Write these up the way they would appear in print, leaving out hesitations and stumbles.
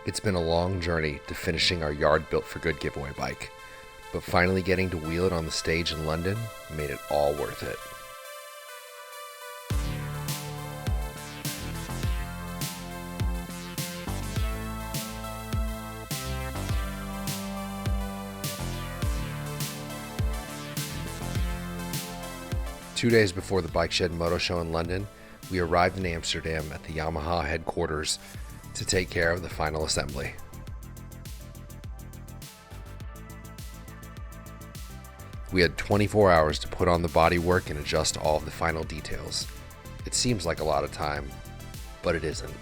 It's been a long journey to finishing our Yard Built for Good giveaway bike, but finally getting to wheel it on the stage in London made it all worth it. Two days before the Bike Shed Moto Show in London, we arrived in Amsterdam at the Yamaha headquarters to take care of the final assembly. We had 24 hours to put on the bodywork and adjust all of the final details. It seems like a lot of time, but it isn't.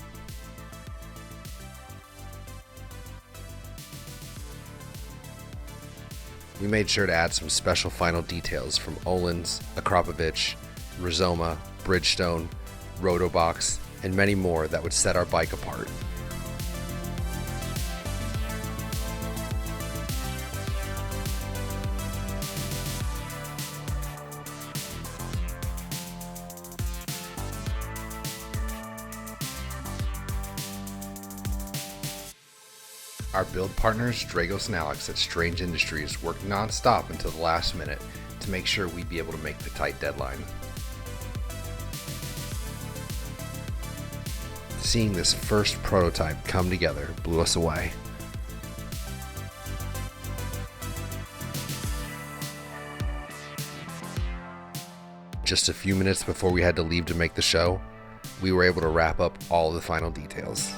We made sure to add some special final details from Öhlins, Akropovich, Rizoma, Bridgestone, Rotobox, and many more that would set our bike apart. Our build partners, Dragos and Alex at Strange Industries, worked non-stop until the last minute to make sure we'd be able to make the tight deadline. Seeing this first prototype come together blew us away. Just a few minutes before we had to leave to make the show, we were able to wrap up all the final details.